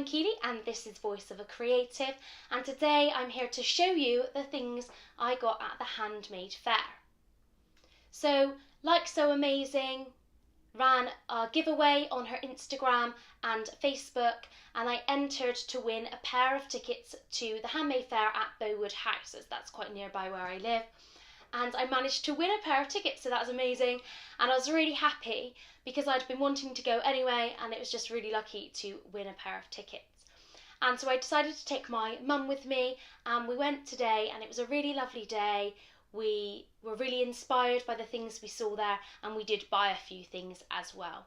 Kealy and this is Voice of a Creative, and today I'm here to show you the things I got at the Handmade Fair. So, Like So Amazing ran a giveaway on her Instagram and Facebook, and I entered to win a pair of tickets to the Handmade Fair at Bowood House, as that's quite nearby where I live. And I managed to win a pair of tickets, so that was amazing, and I was really happy because I'd been wanting to go anyway, and it was just really lucky to win a pair of tickets. And so I decided to take my mum with me, and we went today, and it was a really lovely day. We were really inspired by the things we saw there, and we did buy a few things as well.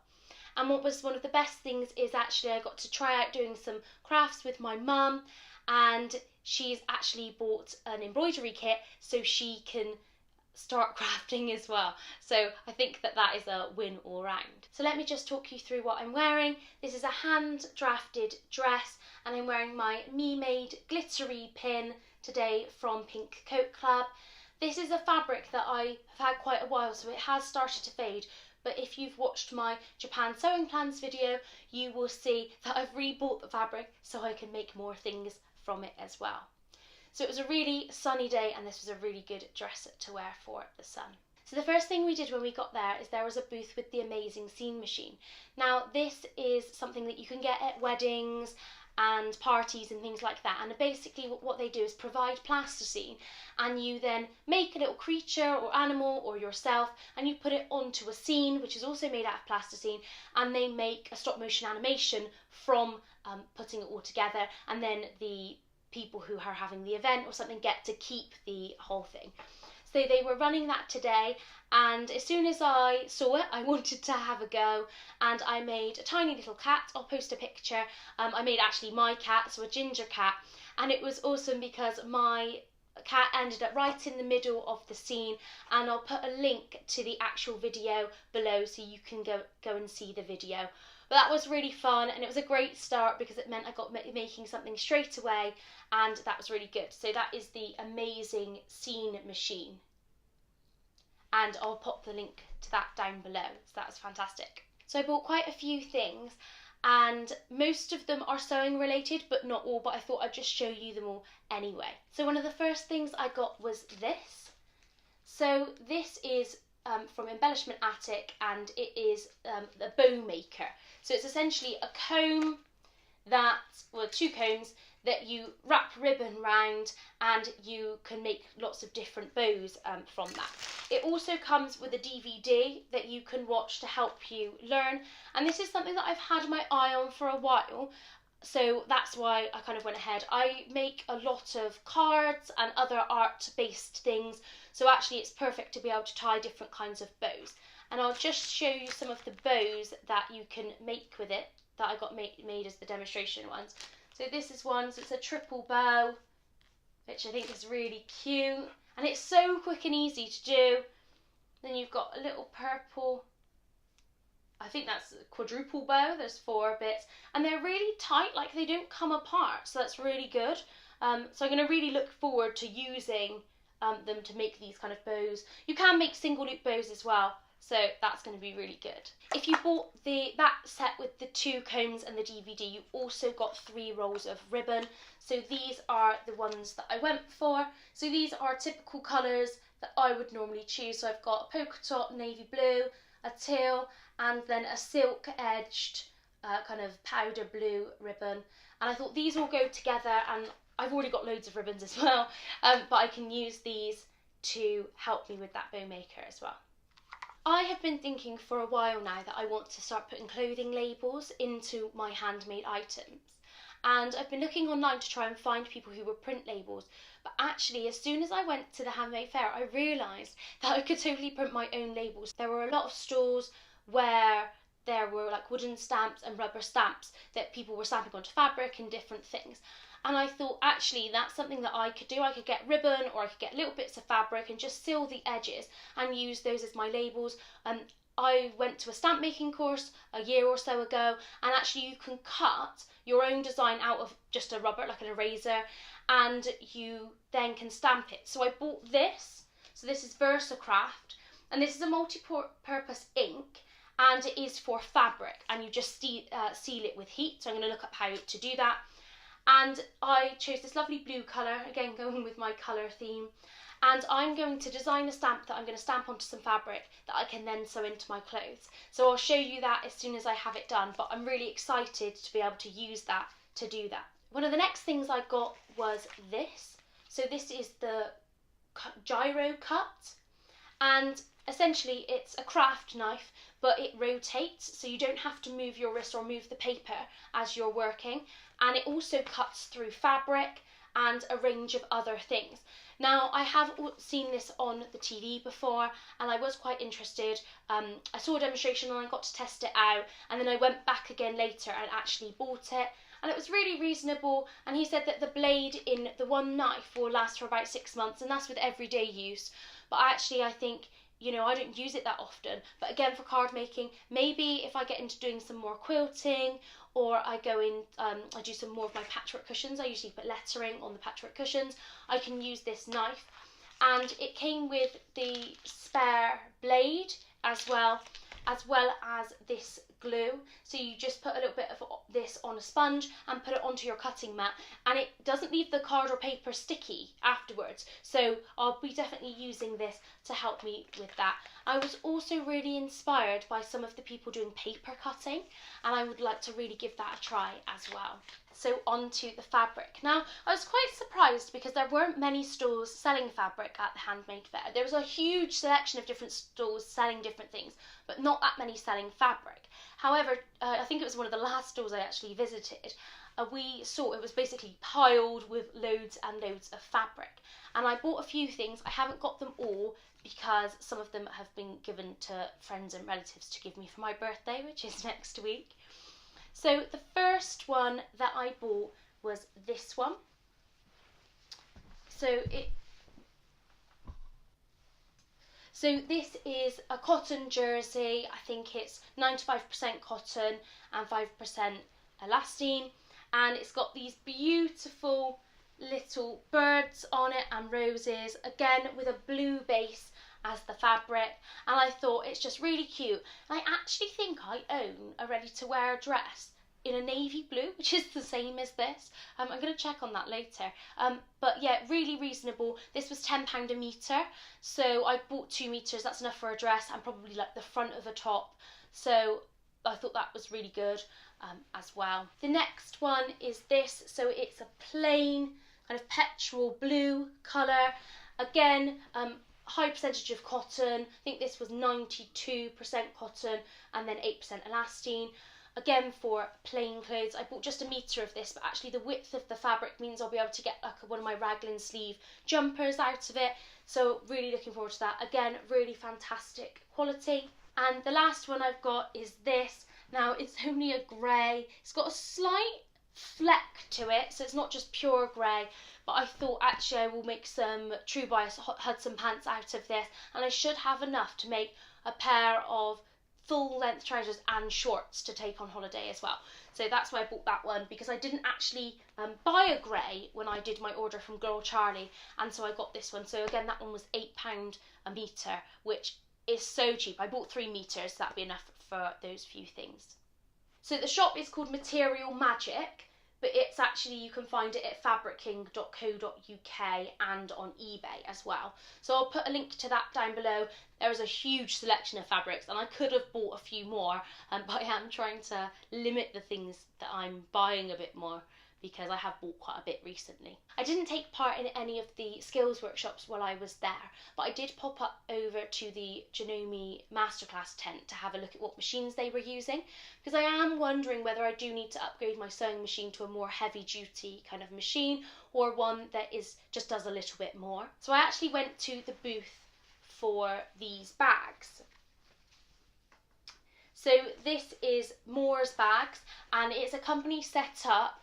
And what was one of the best things is actually I got to try out doing some crafts with my mum, and she's actually bought an embroidery kit so she can start crafting as well. So I think that is a win all round. So let me just talk you through what I'm wearing. This is a hand drafted dress, and I'm wearing my me-made glittery pin today from Pink Coat Club. This is a fabric that I have had quite a while, so it has started to fade, but if you've watched my Japan sewing plans video, you will see that I've rebought the fabric so I can make more things from it as well. So it was a really sunny day, and this was a really good dress to wear for the sun. So the first thing we did when we got there is there was a booth with the amazing seam machine. Now this is something that you can get at weddings and parties and things like that, and basically what they do is provide plasticine, and you then make a little creature or animal or yourself, and you put it onto a scene which is also made out of plasticine, and they make a stop motion animation from putting it all together, and then the people who are having the event or something get to keep the whole thing. So they were running that today, and as soon as I saw it, I wanted to have a go, and I made a tiny little cat. I'll post a picture. I made actually my cat, so a ginger cat, and it was awesome because my cat ended up right in the middle of the scene, and I'll put a link to the actual video below so you can go and see the video. But that was really fun, and it was a great start because it meant I got making something straight away, and that was really good. So that is the amazing scene machine, and I'll pop the link to that down below. So that was fantastic. So I bought quite a few things, and most of them are sewing related, but not all, but I thought I'd just show you them all anyway. So one of the first things I got was this. So this is from Embellishment Attic, and it is the bow maker. So it's essentially a comb two combs that you wrap ribbon round, and you can make lots of different bows from that. It also comes with a DVD that you can watch to help you learn, and this is something that I've had my eye on for a while, so that's why I kind of went ahead. I make a lot of cards and other art-based things, so actually it's perfect to be able to tie different kinds of bows. And I'll just show you some of the bows that you can make with it that I got made as the demonstration ones. So this is one, so it's a triple bow, which I think is really cute, and it's so quick and easy to do. Then you've got a little purple, I think that's a quadruple bow, there's 4 bits, and they're really tight, like they don't come apart, so that's really good. So I'm going to really look forward to using them to make these kind of bows. You can make single loop bows as well, so that's going to be really good. If you bought that set with the 2 combs and the DVD, you also got 3 rolls of ribbon. So these are the ones that I went for. So these are typical colours that I would normally choose. So I've got a polka dot navy blue, a teal, and then a silk edged kind of powder blue ribbon. And I thought these all go together, and I've already got loads of ribbons as well, but I can use these to help me with that bow maker as well. I have been thinking for a while now that I want to start putting clothing labels into my handmade items, and I've been looking online to try and find people who would print labels, but actually as soon as I went to the Handmade Fair I realised that I could totally print my own labels. There were a lot of stores where there were like wooden stamps and rubber stamps that people were stamping onto fabric and different things. And I thought actually that's something that I could do. I could get ribbon, or I could get little bits of fabric and just seal the edges and use those as my labels. I went to a stamp making course a year or so ago, and actually you can cut your own design out of just a rubber, like an eraser, and you then can stamp it. So I bought this. So this is VersaCraft, and this is a multi-purpose ink, and it is for fabric, and you just seal it with heat. So I'm going to look up how to do that. And I chose this lovely blue colour, again going with my colour theme, and I'm going to design a stamp that I'm going to stamp onto some fabric that I can then sew into my clothes. So I'll show you that as soon as I have it done, but I'm really excited to be able to use that to do that. One of the next things I got was this. So this is the gyro cut, and essentially it's a craft knife, but it rotates, so you don't have to move your wrist or move the paper as you're working, and it also cuts through fabric and a range of other things. Now, I have seen this on the TV before, and I was quite interested. I saw a demonstration and I got to test it out, and then I went back again later and actually bought it, and it was really reasonable. And he said that the blade in the one knife will last for about 6 months, and that's with everyday use. But actually, I think, you know, I don't use it that often. But again, for card making, maybe if I get into doing some more quilting, or I go in, I do some more of my patchwork cushions. I usually put lettering on the patchwork cushions. I can use this knife, and it came with the spare blade as well as this glue. So you just put a little bit of this on a sponge and put it onto your cutting mat, and it doesn't leave the card or paper sticky afterwards. So I'll be definitely using this to help me with that. I was also really inspired by some of the people doing paper cutting, and I would like to really give that a try as well. So onto the fabric. Now, I was quite surprised because there weren't many stalls selling fabric at the Handmade Fair. There was a huge selection of different stalls selling different things, but not that many selling fabric. However, I think it was one of the last stalls I actually visited. We saw it was basically piled with loads and loads of fabric. And I bought a few things. I haven't got them all because some of them have been given to friends and relatives to give me for my birthday, which is next week. So the first one that I bought was this one. So this is a cotton jersey. I think it's 95% cotton and 5% elastane, and it's got these beautiful little birds on it and roses, again with a blue base as the fabric, and I thought it's just really cute. And I actually think I own a ready-to-wear dress in a navy blue, which is the same as this. I'm going to check on that later. But yeah, really reasonable. This was £10 a metre, so I bought 2 metres. That's enough for a dress and probably like the front of a top. So I thought that was really good as well. The next one is this. So it's a plain kind of petrol blue colour. Again, high percentage of cotton. I think this was 92% cotton and then 8% elastane. Again, for plain clothes, I bought just a metre of this, but actually the width of the fabric means I'll be able to get like one of my raglan sleeve jumpers out of it. So really looking forward to that. Again, really fantastic quality. And the last one I've got is this. Now, it's only a grey. It's got a slight fleck to it, so it's not just pure grey. But I thought actually I will make some True Bias Hudson pants out of this, and I should have enough to make a pair of full length trousers and shorts to take on holiday as well. So that's why I bought that one, because I didn't actually buy a grey when I did my order from Girl Charlie, and so I got this one. So again, that one was £8 a metre, which is so cheap. I bought 3 metres, so that'd be enough for those few things. So the shop is called Material Magic, but it's actually, you can find it at fabricking.co.uk and on eBay as well. So I'll put a link to that down below. There is a huge selection of fabrics, and I could have bought a few more, but I am trying to limit the things that I'm buying a bit more, because I have bought quite a bit recently. I didn't take part in any of the skills workshops while I was there, but I did pop up over to the Janome Masterclass tent to have a look at what machines they were using, because I am wondering whether I do need to upgrade my sewing machine to a more heavy duty kind of machine, or one that just does a little bit more. So I actually went to the booth for these bags. So this is Moore's Bags, and it's a company set up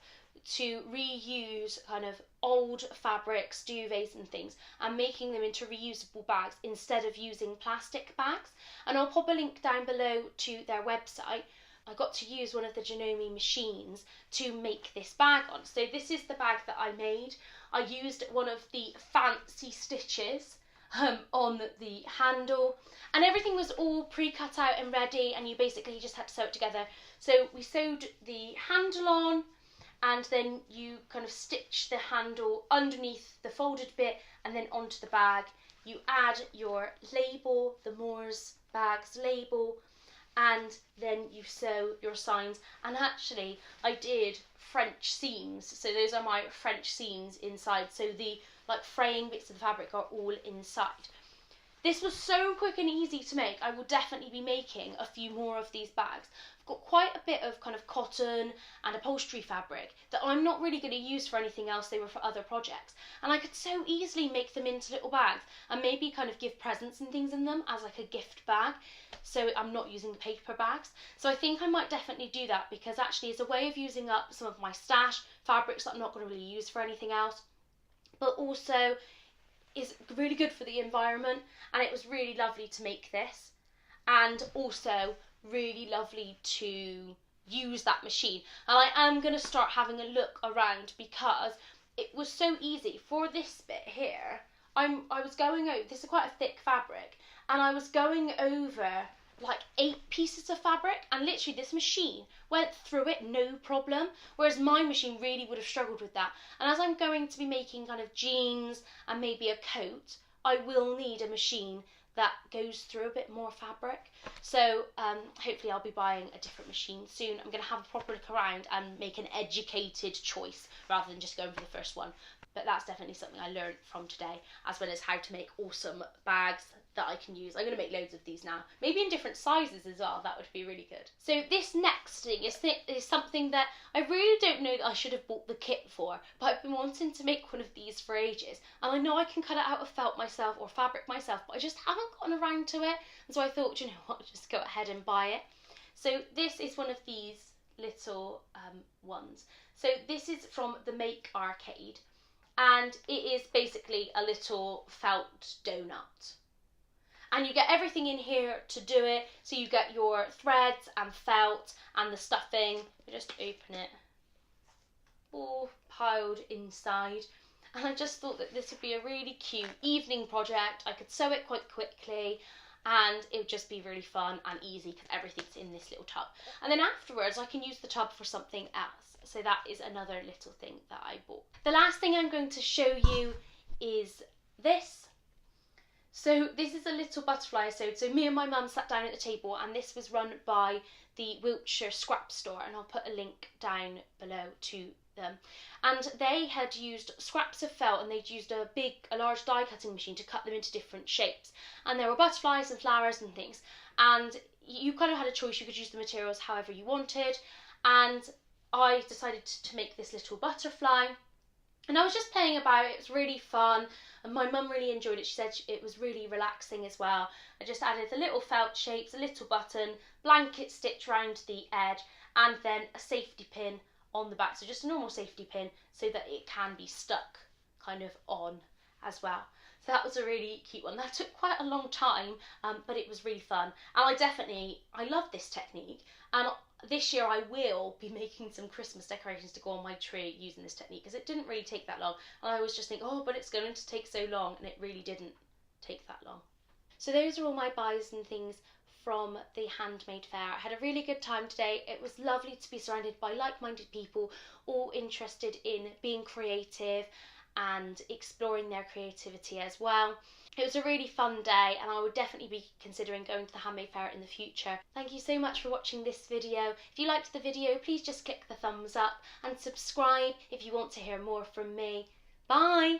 to reuse kind of old fabrics, duvets and things, and making them into reusable bags instead of using plastic bags. And I'll pop a link down below to their website. I got to use one of the Janome machines to make this bag on. So this is the bag that I made. I used one of the fancy stitches on the handle, and everything was all pre-cut out and ready, and you basically just had to sew it together. So we sewed the handle on, and then you kind of stitch the handle underneath the folded bit and then onto the bag. You add your label, the Moore's Bags label, and then you sew your signs. And actually I did French seams, so those are my French seams inside, so the like fraying bits of the fabric are all inside. This was so quick and easy to make. I will definitely be making a few more of these bags. I've got quite a bit of kind of cotton and upholstery fabric that I'm not really going to use for anything else. They were for other projects, and I could so easily make them into little bags and maybe kind of give presents and things in them as like a gift bag, so I'm not using paper bags. So I think I might definitely do that, because actually it's a way of using up some of my stash fabrics that I'm not going to really use for anything else, but also is really good for the environment. And it was really lovely to make this, and also really lovely to use that machine. And I am going to start having a look around, because it was so easy. For this bit here, I was going over, this is quite a thick fabric, and I was going over like 8 pieces of fabric, and literally this machine went through it no problem, whereas my machine really would have struggled with that. And as I'm going to be making kind of jeans and maybe a coat, I will need a machine that goes through a bit more fabric. So hopefully I'll be buying a different machine soon. I'm going to have a proper look around and make an educated choice rather than just going for the first one. But that's definitely something I learned from today, as well as how to make awesome bags that I can use. I'm going to make loads of these now, maybe in different sizes as well. That would be really good. So this next thing is something that I really don't know that I should have bought the kit for, but I've been wanting to make one of these for ages, and I know I can cut it out of felt myself or fabric myself, but I just haven't gotten around to it. And so I thought, you know what, just go ahead and buy it. So this is one of these little ones. So this is from the Make Arcade, and it is basically a little felt donut. And you get everything in here to do it. So you get your threads and felt and the stuffing. You just open it, all piled inside. And I just thought that this would be a really cute evening project. I could sew it quite quickly, and it would just be really fun and easy because everything's in this little tub. And then afterwards I can use the tub for something else. So that is another little thing that I bought. The last thing I'm going to show you is this. So this is a little butterfly I sewed. So me and my mum sat down at the table, and this was run by the Wiltshire Scrap Store, and I'll put a link down below to them. And they had used scraps of felt, and they'd used a large die cutting machine to cut them into different shapes. And there were butterflies and flowers and things, and you kind of had a choice. You could use the materials however you wanted, and I decided to make this little butterfly. And I was just playing about it. It was really fun, and my mum really enjoyed it. She said it was really relaxing as well. I just added the little felt shapes, a little button, blanket stitch around the edge, and then a safety pin on the back. So just a normal safety pin so that it can be stuck kind of on as well. So that was a really cute one. That took quite a long time, but it was really fun. And I love this technique. And this year I will be making some Christmas decorations to go on my tree using this technique, because it didn't really take that long. And I always just think, oh, but it's going to take so long, and it really didn't take that long. So those are all my buys and things from the Handmade Fair. I had a really good time today. It was lovely to be surrounded by like-minded people, all interested in being creative and exploring their creativity as well. It was a really fun day, and I would definitely be considering going to the Handmade Fair in the future. Thank you so much for watching this video. If you liked the video, please just click the thumbs up and subscribe if you want to hear more from me. Bye!